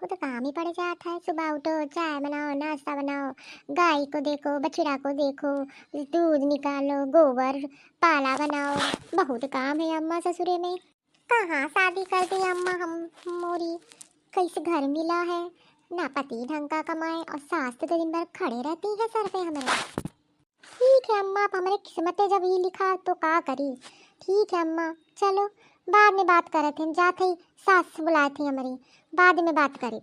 बहुत काम ही पड़ जाता है। सुबह उठो, चाय बनाओ, नाश्ता बनाओ, गाय को देखो, बछड़ा को देखो, दूध निकालो, गोबर पाला बनाओ। बहुत काम है अम्मा ससुरे में। कहाँ शादी कर दी अम्मा हम मोरी। कैसे घर मिला है, ना पति ढंग का कमाए और सास तो दिन भर खड़े रहती है सर पे हमारे। ठीक है अम्मा, अब हमारे किस्मत है जब ये लिखा तो का करी। ठीक है अम्मा, चलो बाद में बात करे थे, जाते ही सास बुलाए थे हमारी, बाद में बात करी।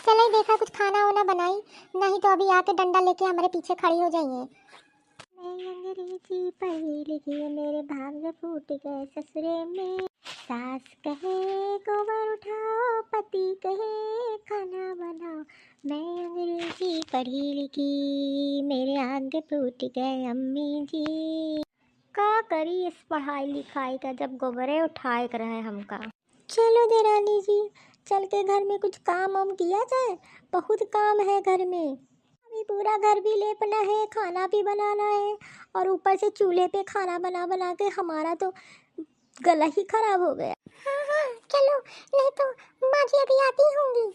चले देखा कुछ खाना वाना बनाई, नहीं तो अभी आके डंडा लेके हमारे पीछे खड़ी हो जाइए। मैं अंग्रेजी पढ़ी लिखी, मेरे भाग्य फूट गए ससुरे में। सास कहे गोबर उठाओ, पति कहे खाना बनाओ। मैं अंग्रेजी पढ़ी लिखी, मेरे आगे फूट गए अम्मी जी। का करी इस पढ़ाई लिखाई का जब गोबरे उठाए कर है हमका। चलो देरानी जी, चल के घर में कुछ काम वाम किया जाए, बहुत काम है घर में। अभी पूरा घर भी लेपना है, खाना भी बनाना है, और ऊपर से चूल्हे पे खाना बना बना के हमारा तो गला ही खराब हो गया। हाँ हाँ चलो, नहीं तो माँ जी अभी आती होंगी।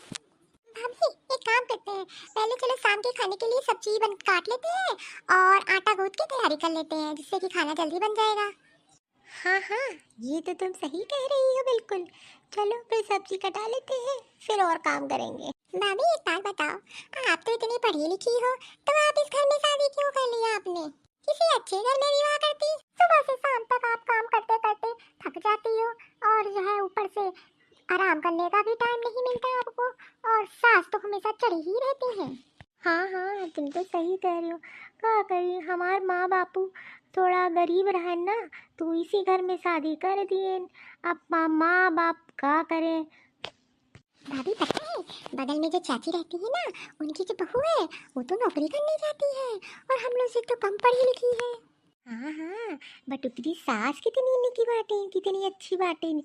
भाभी एक काम करते हैं, पहले चलो शाम के खाने के लिए सब्जी बन काट लेते हैं और आटा गूंथ के तैयारी कर लेते हैं, जिससे कि खाना जल्दी बन जाएगा। हाँ हाँ, ये तो तुम सही कह रही हो बिल्कुल। चलो फिर सब्जी कटा लेते हैं, फिर और काम करेंगे। भाभी एक बात बताओ, आप तो इतनी पढ़ी लिखी हो, तो आप इस घर में शादी क्यों कर लिया आपने? किसी अच्छे घर में विवाह करती। सुबह से शाम तक आप काम करते करते थक जाती हो, और जो है ऊपर से आराम करने का भी टाइम नहीं मिलता आपको, और सास तो हमेशा चढ़ी ही रहती हैं। हाँ हाँ, तुम तो सही कह रही हो। क्या करी, हमारे माँ बापू थोड़ा गरीब रहे ना, तो इसी घर में शादी कर दिए। अब माँ बाप का करें। भाभी पता है, बगल में जो चाची रहती है ना, उनकी जो बहू है, वो तो नौकरी करने जाती है, और हम लोग से तो कम पढ़ी लिखी है। हाँ हाँ, बट उसकी सास कितनी निकी बातें, कितनी अच्छी बातें,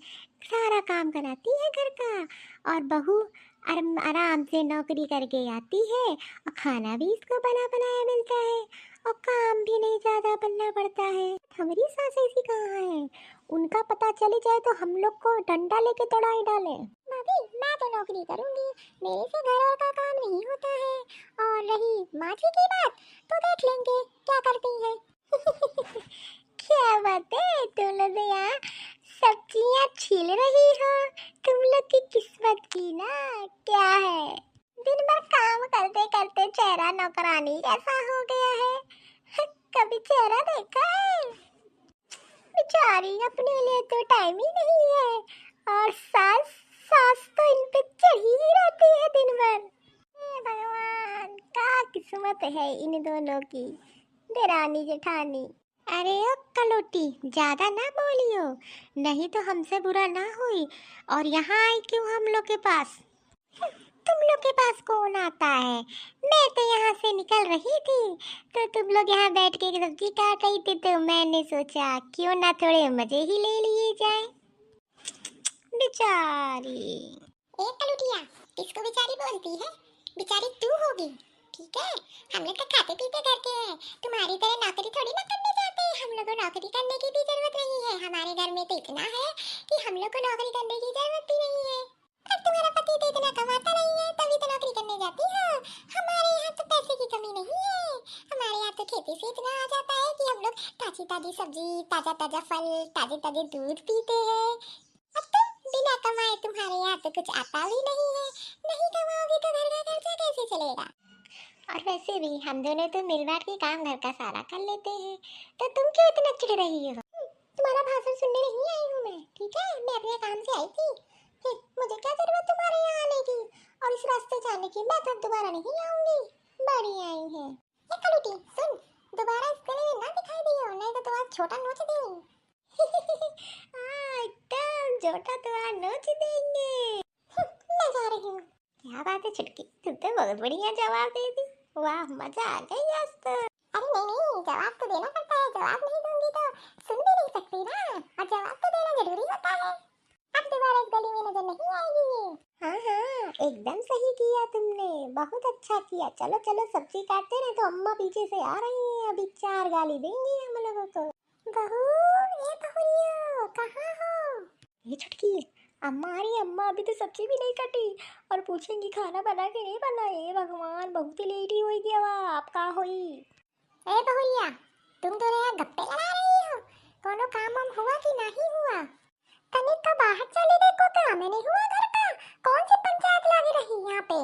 सारा काम कराती है घर का, और बहू आराम से नौकरी करके आती है, और खाना भी इसको बना बनाया मिलता है, और काम भी नहीं ज़्यादा बनना पड़ता है। हमारी सास ऐसी कहाँ है, उनका पता चले जाए तो हम लोग को डंडा लेके तड़ाई डाले। भाभी मैं तो नौकरी करूँगी, मेरे से घर और का काम नहीं होता है, और रही माँ जी की बात, तो देख लेंगे क्या करती है। क्या बात है, तुम लोग यहाँ सब्जियाँ छील रही हो, तुम लोग की किस्मत की ना क्या है, दिन भर काम करते करते चेहरा नौकरानी जैसा हो गया है। कभी चेहरा देखा है? बेचारी, अपने लिए तो टाइम ही नहीं है, और सास सास तो इन पे चढ़ी ही रहती है दिन भर। हे भगवान, क्या किस्मत है इन दोनों की, देरानी जेठानी। अरे ओ कलोटी, ज्यादा ना बोलियो, नहीं तो हमसे बुरा ना हुई। और यहाँ आई क्यों हम लोग के पास? तुम लोग के पास कौन आता है? मैं तो यहाँ से निकल रही थी, तो तुम लोग यहाँ बैठ के सब्जी काट रही थी, तो मैंने सोचा क्यों ना थोड़े मजे ही ले लिए जाए। बेचारी। एक कलुटिया, किसको बेचारी बोलती है? बेचारी तू होगी, ठीक है? हम लोग तो खाते पीते करके हैं, तुम्हारी तरह नौकरी थोड़ी ना करने जाते हैं। हम लोग को नौकरी करने की भी जरूरत नहीं है, हमारे घर में तो इतना है कि हम लोग को नौकरी करने की जरूरत भी नहीं है। अब तुम्हारा पति तो इतना कमाता नहीं है, तभी तो नौकरी करने जाती हो। हमारे यहाँ तो पैसे की कमी नहीं है, हमारे यहाँ तो खेती से इतना आ जाता है कि हम लोग ताजी ताजी सब्जी, ताजा ताजा फल, ताजे ताजे दूध पीते हैं। अब तुम बिना कमाए, तुम्हारे यहाँ तो कुछ आता भी नहीं है, नहीं कमाओगी तो घर का खर्चा कैसे चलेगा? और वैसे भी हम दोनों तो मिल बांट के काम घर का सारा कर लेते हैं, तो तुम क्यों इतना चिढ़ रही हो? तुम्हारा भाषण सुनने नहीं आई हूँ मैं, ठीक है? मैं अपने काम से आई थी, फिर मुझे क्या जरूरत तुम्हारे यहाँ आने की और इस रास्ते जाने की? मैं तो दोबारा नहीं आऊंगी, बड़ी आई है। ये कलुटी सुन, दोबारा इस गली में ना दिखाई दियो, नहीं तो तुम्हारा छोटा नोच देंगे। एकदम छोटा तुम्हारा नोच देंगे। मैं जा रही हूँ। क्या बात है छुटकी, तुम तो बहुत बढ़िया जवाब दे दी, वाह मजा आ गई आज तो। अरे नहीं नहीं, जवाब तो देना पड़ता है, जवाब नहीं दूंगी तो सुन भी नहीं सकती ना, और जवाब तो देना जरूरी होता है। अब दोबारा इस गली में नजर नहीं आएगी ये। हाँ हाँ, एकदम सही किया तुमने, बहुत अच्छा किया। चलो चलो सब्जी काटते रहे, तो अम्मा पीछे से आ रही है, अभी 4 गाली देंगी हम लोगों को। बहू, ये बहूरियो, कहाँ हो? ये छुटकी, अम्मा अरे अम्मा अभी तो सब्जी भी नहीं कटी और पूछेंगी खाना बना के नहीं बना। हे भगवान बहुत ही लेट ही होगी। अब आप का होई। ए बहुरिया, तुम दोनों यहाँ गप्पे लड़ा रही हो? कोनो काम वाम हुआ कि नहीं हुआ? तनिक का बाहर चले देखो, काम नहीं हुआ घर का? कौन सी पंचायत लगी रही यहाँ पे?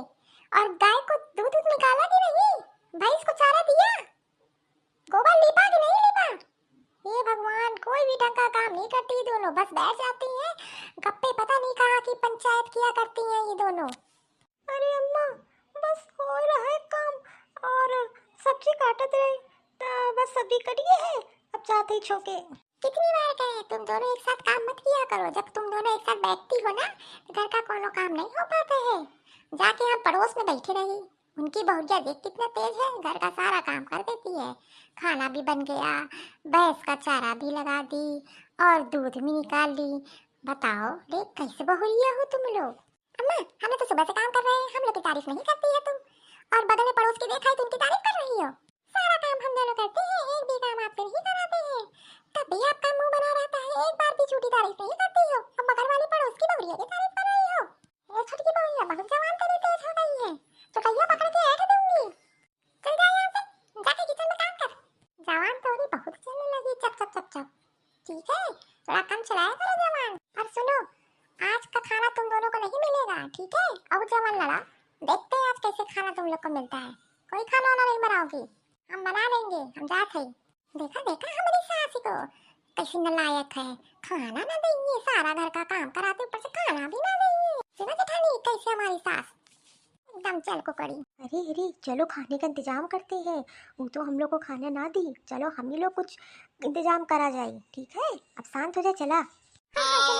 और गाय को दूध दूध निकाला कि नहीं? भैंस को चारा दिया? गोबर लीपा कि नहीं लीपा? ये भगवान, कोई भी ढंग का काम नहीं करती दोनों, बस बैठ जाती हैं गप्पे। पता नहीं कहाँ की पंचायत किया करती हैं ये दोनों। अरे अम्मा बस हो रहा है काम और सब्जी काटत रहे बस सब्जी कटी है। अब जाते ही छोके। कितनी बार कहे तुम दोनों एक साथ काम मत किया करो। जब तुम दोनों एक साथ बैठती हो ना तो घर का कोनो काम नहीं हो पाता है। जाके हम पड़ोस में बैठे रही, उनकी बहुरिया देख कितना तेज है, घर का सारा काम कर देती है। खाना भी बन गया, भैंस का चारा भी लगा दी और दूध भी निकाल ली। बताओ देख कैसे बहुरिया हो तुम लोग। अम्मा हमें तो सुबह से काम कर रहे हैं, हम लोग की तारीफ नहीं करती है तुम। और बगल में पड़ोस की देखा है तो उनकी तारीफ कर रही हो। सारा काम हम दोनों करते हैं, एक भी काम आपसे नहीं कराते हैं। तब भी आपका मुंह बना रहता है, एक बार भी झूठी तारीफ नहीं करती हो। अब बगल वाली पड़ोस की बहुरिया की तारीफ कर रही हो। ये छोटी बहुरिया बहुत जवान तेरी तेज हो गई है, तो कहियो पकड़ के ऐठ दूंगी। चल जा यहाँ से, जाके किचन में काम कर। जवान तोरी बहुत चलने लगी, चप चप चप चप। ठीक है, थोड़ा कम चलाया करो जवान। और सुनो, आज का खाना तुम दोनों को नहीं मिलेगा, ठीक है? और जवान लड़ा, देखते हैं आज कैसे खाना तुम लोग को मिलता है। कोई खाना वाना नहीं बनाओगी, हम बना लेंगे, हम जाते हैं। देखा देखा हमारी सास को कैसी नालायक है, खाना ना देंगे, सारा घर का काम कराते ऊपर से खाना भी ना देंगे। सुना जेठानी कैसे हमारी सास एकदम चल को करी। अरे अरे चलो खाने का इंतजाम करते हैं। वो तो हम लोग को खाना ना दी, चलो हम ही लोग कुछ इंतजाम करा जाए। ठीक है अब शांत हो जाए। चला हाँ हाँ